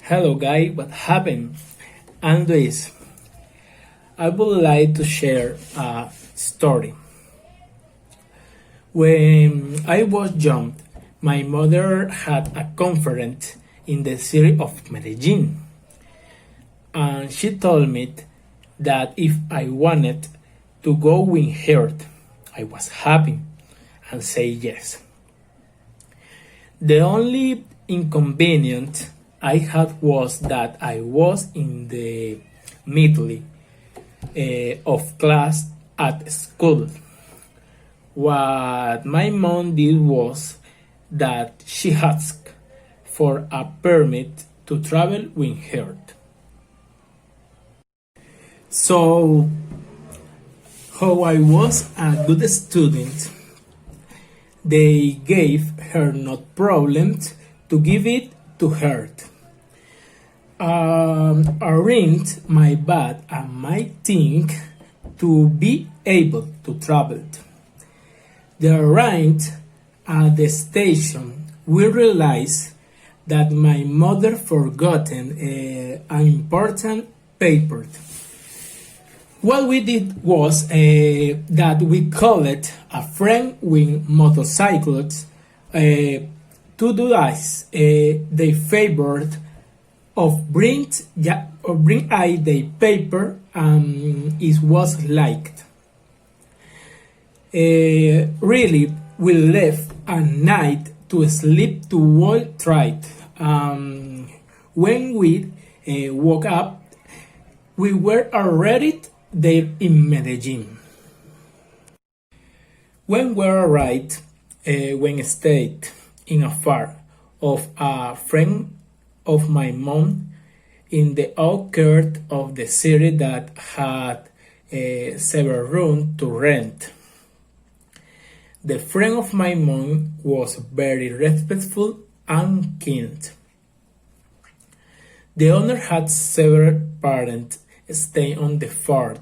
Hello, guy. What happened? I'm Luis. I would like to share a story. When I was young, my mother had a conference in the city of Medellin, and she told me that if I wanted to go with her, I was happy and say yes. The only inconvenience I had was that I was in the middle of class at school. What my mom did was that she asked for a permit to travel with her. So, how I was a good student, they gave her no problem to give it to her. Arranged my bag and my thing to be able to travel. They arrived at the station. We realized that my mother forgotten an important paper. What we did was that we called a friend with motorcycles to do us the favor of bring I the paper, and it was liked. Really, we left at night to sleep to Wall Street. When we woke up, we were already there in Medellin. When we arrived, when stayed in a farm of a friend of my mom in the outskirts of the city that had several rooms to rent. The friend of my mom was very respectful and kind. The owner had several parents staying on the farm,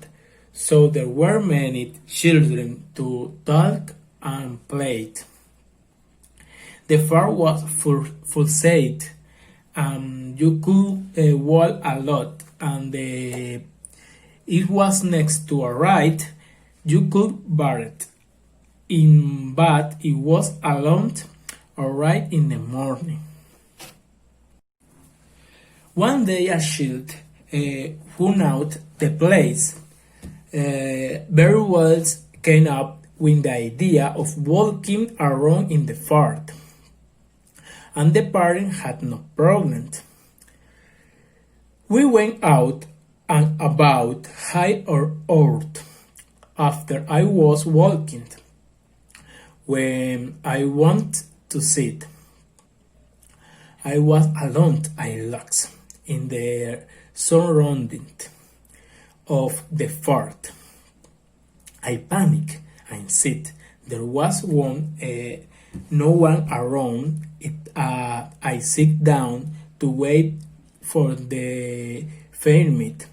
so there were many children to talk and play. The farm was full set, and you could walk a lot, and it was next to a ride you could bat but it was alone alright in the morning. One day a child who out the place very well came up with the idea of walking around in the farm, and the parent had no problem. We went out and about high or out after I was walking. When I want to sit, I was alone. I lost in the surrounding of the fort. I panic and sit. There was no one around. I sit down to wait for the permit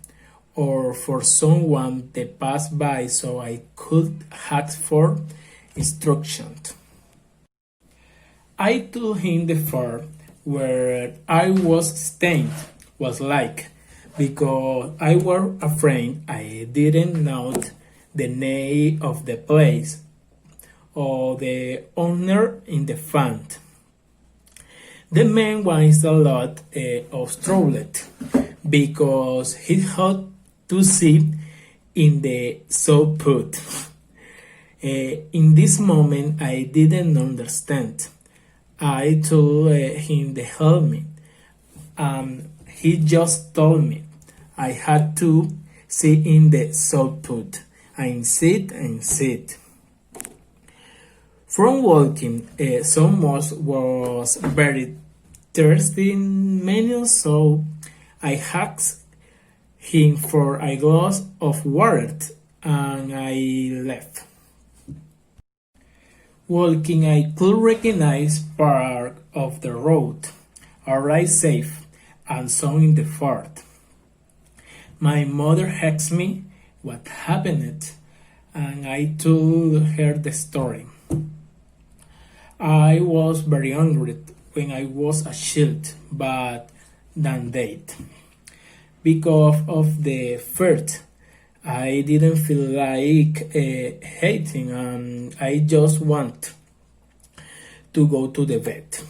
or for someone to pass by so I could ask for instructions. I told him the farm where I was staying was like, because I was afraid I didn't know the name of the place or the owner in the fund. The man was a lot of trouble because he had to sit in the soap put. In this moment, I didn't understand. I told him to help me. He just told me I had to sit in the soap put and sit. From walking, so much was very thirsty menu, so I asked him for a glass of water and I left. Walking, I could recognize part of the road, arrive safe, and some in the fort. My mother asked me what happened, and I told her the story. I was very angry when I was a child, but than date. Because of the first, I didn't feel like hating, and I just want to go to the vet.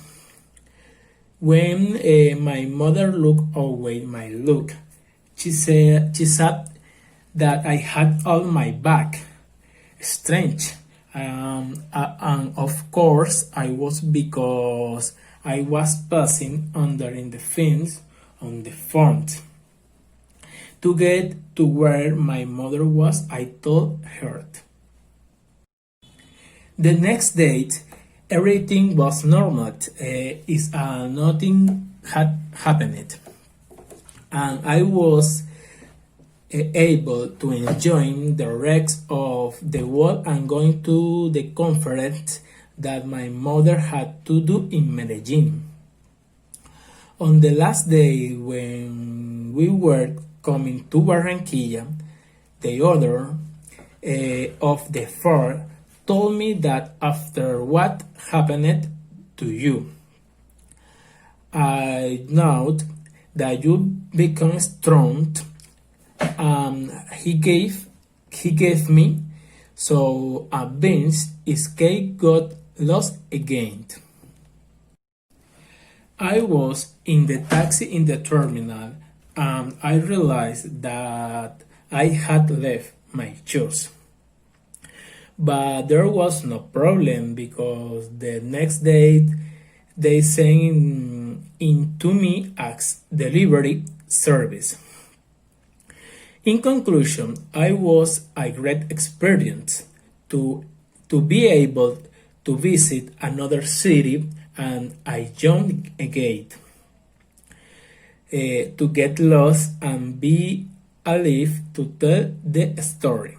When my mother looked away my look, she said that I had all my back. Strange. And of course I was, because I was passing under in the fence on the front. To get to where my mother was, I told her. The next date, everything was normal. Nothing had happened, and I was able to enjoy the rest of the world and going to the conference that my mother had to do in Medellin. On the last day, when we were coming to Barranquilla, the owner of the fair told me that after what happened to you, I know that you become strong. He gave me so a bench escape got lost again. I was in the taxi in the terminal, and I realized that I had left my shoes. But there was no problem, because the next day they sent in to me as delivery service. In conclusion, I was a great experience to be able to visit another city and a young gate, to get lost and be alive to tell the story.